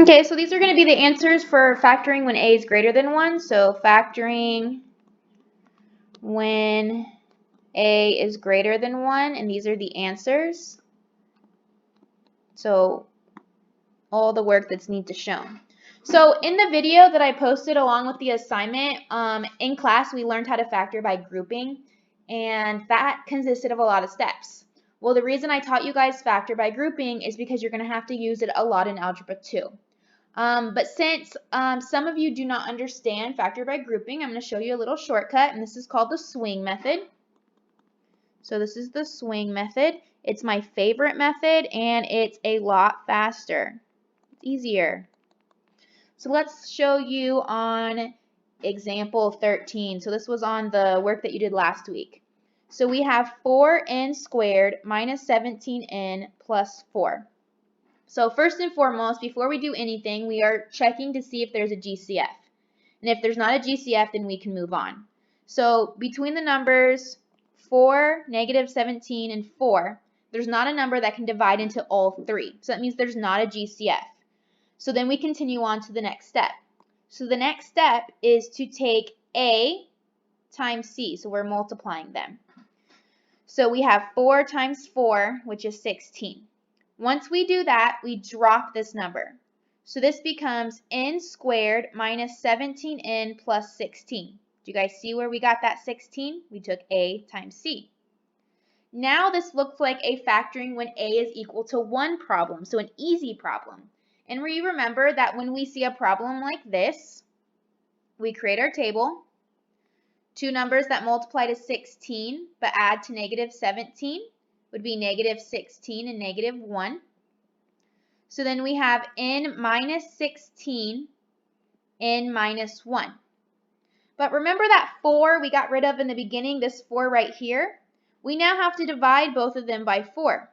Okay, so these are going to be the answers for factoring when a is greater than 1. So factoring when a is greater than 1, and these are the answers. So all the work that's needs to shown. So in the video that I posted along with the assignment, in class we learned how to factor by grouping, and that consisted of a lot of steps. Well, the reason I taught you guys factor by grouping is because you're going to have to use it a lot in Algebra 2. But since some of you do not understand factor by grouping, I'm going to show you a little shortcut, and this is called the swing method. So this is the swing method. It's my favorite method, and it's a lot faster. It's easier. So let's show you on example 13. So this was on the work that you did last week. So we have 4n squared minus 17n plus 4. So first and foremost, before we do anything, we are checking to see if there's a GCF. And if there's not a GCF, then we can move on. So between the numbers 4, negative 17, and 4, there's not a number that can divide into all three. So that means there's not a GCF. So then we continue on to the next step. So the next step is to take A times C. So we're multiplying them. So we have 4 times 4, which is 16. Once we do that, we drop this number. So this becomes n squared minus 17n plus 16. Do you guys see where we got that 16? We took A times C. Now this looks like a factoring when A is equal to 1 problem, so an easy problem. And we remember that when we see a problem like this, we create our table. Two numbers that multiply to 16 but add to negative 17 would be negative 16 and negative 1. So then we have n minus 16, n minus 1. But remember that 4 we got rid of in the beginning, this 4 right here? We now have to divide both of them by 4.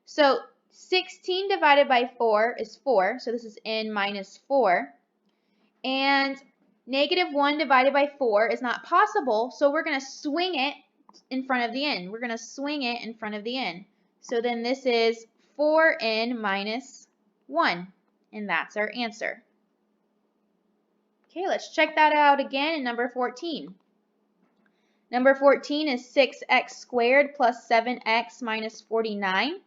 So 16 divided by 4 is 4, so this is n minus 4. And negative 1 divided by 4 is not possible, so we're going to swing it in front of the n. We're going to swing it in front of the n. So then this is 4n minus 1, and that's our answer. Okay, let's check that out again in number 14. Number 14 is 6x squared plus 7x minus 49.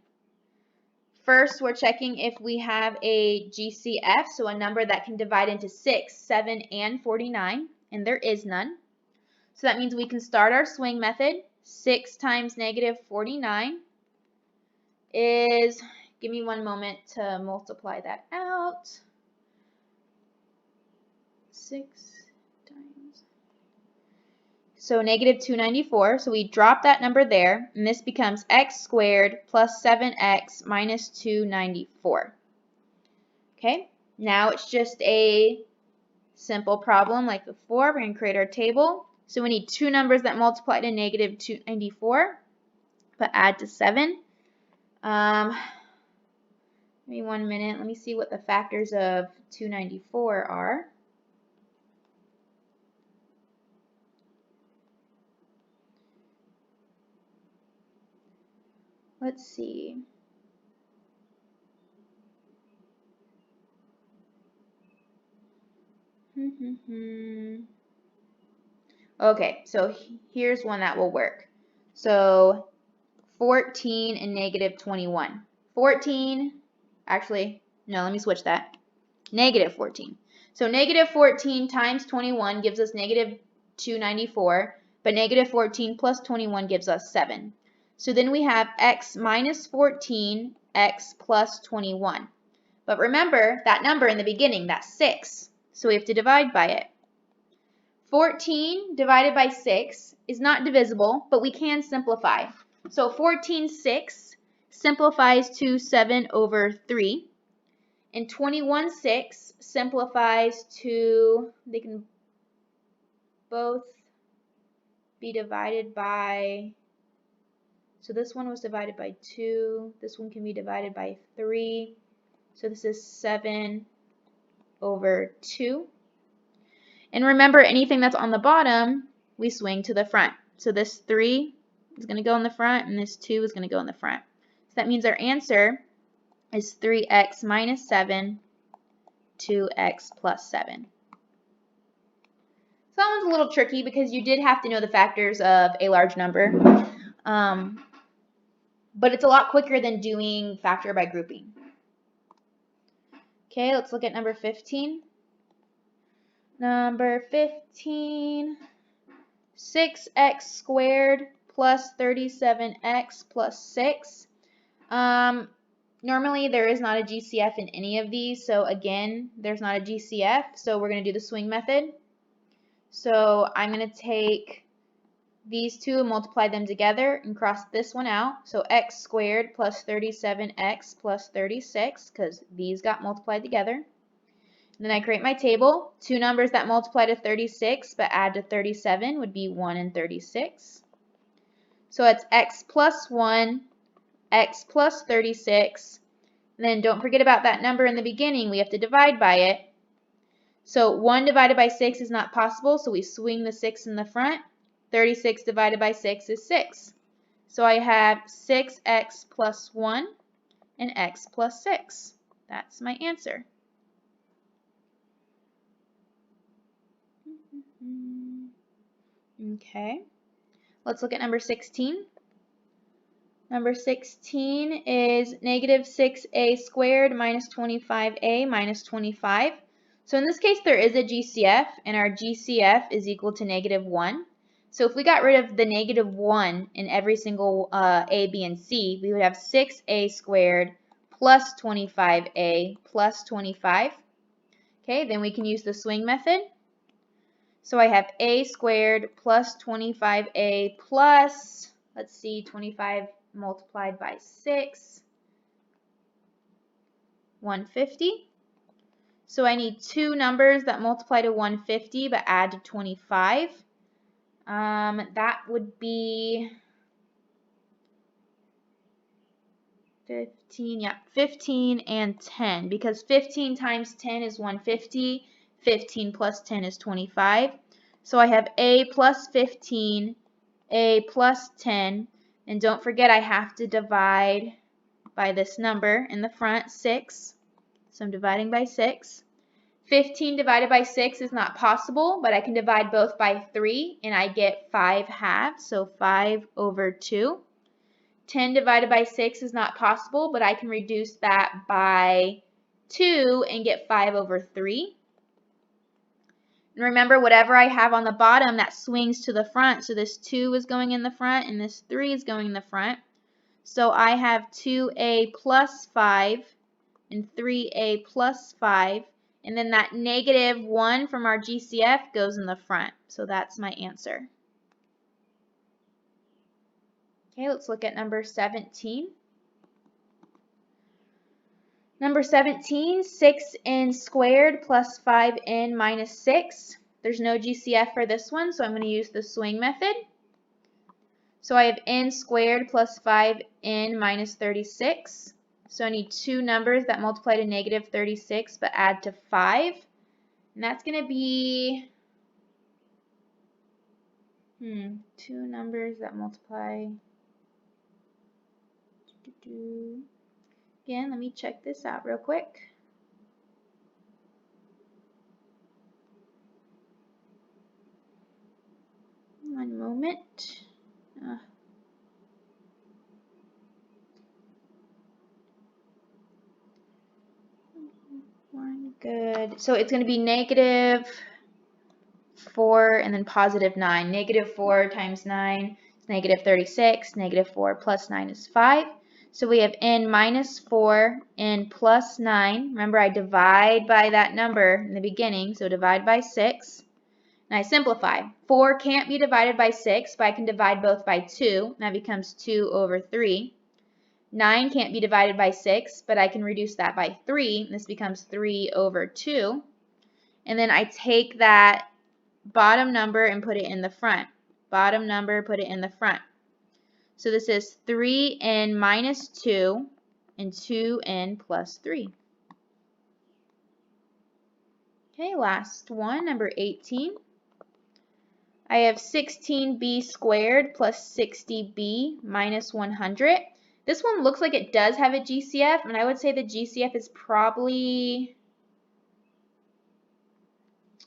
First, we're checking if we have a GCF, so a number that can divide into 6, 7, and 49, and there is none. So that means we can start our swing method. 6 times negative 49 is, give me one moment to multiply that out. 6 times, so negative 294, so we drop that number there, and this becomes x squared plus 7x minus 294. Okay, now it's just a simple problem like before. We're going to create our table. So we need two numbers that multiply to negative 294, but add to 7. Give me 1 minute. Let me see what the factors of 294 are. Let's see. Okay, so here's one that will work. So 14 and negative 21. 14, actually, no, let me switch that. Negative 14. So negative 14 times 21 gives us negative 294, but negative 14 plus 21 gives us 7. So then we have x minus 14, x plus 21. But remember that number in the beginning, that's 6. So we have to divide by it. 14 divided by 6 is not divisible, but we can simplify. So 14 6 simplifies to 7 over 3. And 21 6 simplifies to, they can both be divided by, so this one was divided by 2. This one can be divided by 3. So this is 7 over 2. And remember, anything that's on the bottom, we swing to the front. So this 3 is going to go in the front, and this 2 is going to go in the front. So that means our answer is 3x minus 7 2x plus 7. So that one's a little tricky because you did have to know the factors of a large number, but it's a lot quicker than doing factor by grouping. Okay, let's look at number 15. Number 15, 6x squared plus 37x plus 6. Normally there is not a GCF in any of these, so again, there's not a GCF, so we're going to do the swing method. So I'm going to take these two and multiply them together and cross this one out. So x squared plus 37x plus 36, because these got multiplied together. And then I create my table. Two numbers that multiply to 36 but add to 37 would be 1 and 36. So it's x plus 1, x plus 36. And then don't forget about that number in the beginning. We have to divide by it. So 1 divided by 6 is not possible, so we swing the 6 in the front. 36 divided by 6 is 6. So I have 6x plus 1 and x plus 6. That's my answer. Okay, let's look at number 16. Number 16 is negative 6a squared minus 25a minus 25. So in this case, there is a GCF, and our GCF is equal to negative 1. So if we got rid of the negative 1 in every single a, b, and c, we would have 6a squared plus 25a plus 25. Okay, then we can use the swing method. So I have a squared plus 25a plus, let's see, 25 multiplied by 6, 150. So I need two numbers that multiply to 150 but add to 25. That would be 15 and 10, because 15 times 10 is 150, 15 plus 10 is 25. So I have a plus 15, a plus 10, and don't forget I have to divide by this number in the front, 6. So I'm dividing by 6. 15 divided by 6 is not possible, but I can divide both by 3, and I get 5 halves, so 5 over 2. 10 divided by 6 is not possible, but I can reduce that by 2 and get 5 over 3. And remember, whatever I have on the bottom, that swings to the front. So this 2 is going in the front, and this 3 is going in the front. So I have 2a plus 5 and 3a plus 5. And then that negative 1 from our GCF goes in the front. So that's my answer. Okay, let's look at number 17. Number 17, 6n squared plus 5n minus 6. There's no GCF for this one, so I'm going to use the swing method. So I have n squared plus 5n minus 36. So I need two numbers that multiply to negative 36 but add to 5. And that's going to be two numbers that multiply. Again, let me check this out real quick. One moment. Good. So it's going to be negative 4 and then positive 9. Negative 4 times 9 is negative 36. Negative 4 plus 9 is 5. So we have n minus 4, n plus 9. Remember, I divide by that number in the beginning, so divide by 6. And I simplify. 4 can't be divided by 6, but I can divide both by 2. That becomes 2 over 3. 9 can't be divided by 6, but I can reduce that by 3. This becomes 3 over 2. And then I take that bottom number and put it in the front. Bottom number, put it in the front. So this is 3n minus 2 and 2n plus 3. Okay, last one, number 18. I have 16b squared plus 60b minus 100. This one looks like it does have a GCF, and I would say the GCF is probably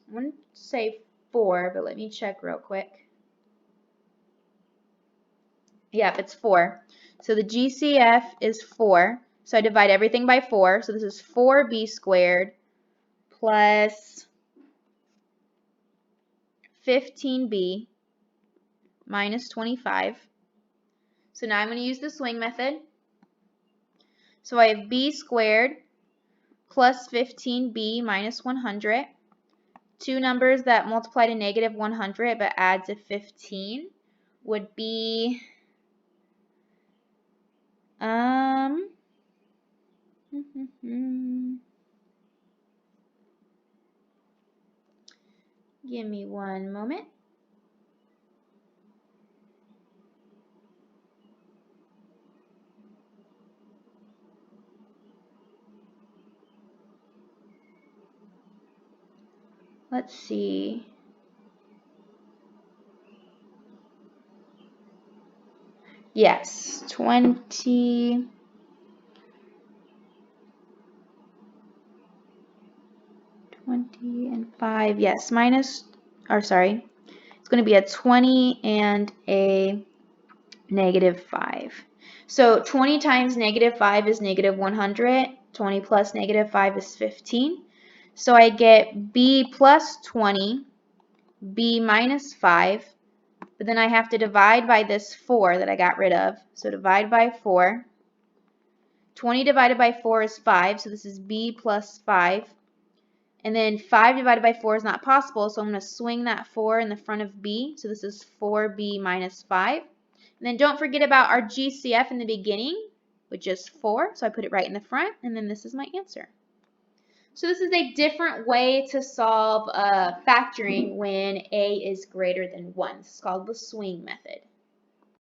I'm going to say 4, but let me check real quick. Yep, it's 4. So the GCF is 4. So I divide everything by 4. So this is 4b squared plus 15b minus 25. So now I'm going to use the swing method. So I have b squared plus 15b minus 100. Two numbers that multiply to negative 100 but add to 15 would be give me one moment. Let's see. Yes, 20 and 5. Yes, sorry. It's going to be a 20 and a negative 5. So 20 times negative 5 is negative 100. 20 plus negative 5 is 15. So I get b plus 20, b minus 5, but then I have to divide by this 4 that I got rid of. So divide by 4. 20 divided by 4 is 5, so this is b plus 5. And then 5 divided by 4 is not possible, so I'm going to swing that 4 in the front of b. So this is 4b minus 5. And then don't forget about our GCF in the beginning, which is 4. So I put it right in the front, and then this is my answer. So this is a different way to solve factoring when a is greater than 1. This is called the swing method.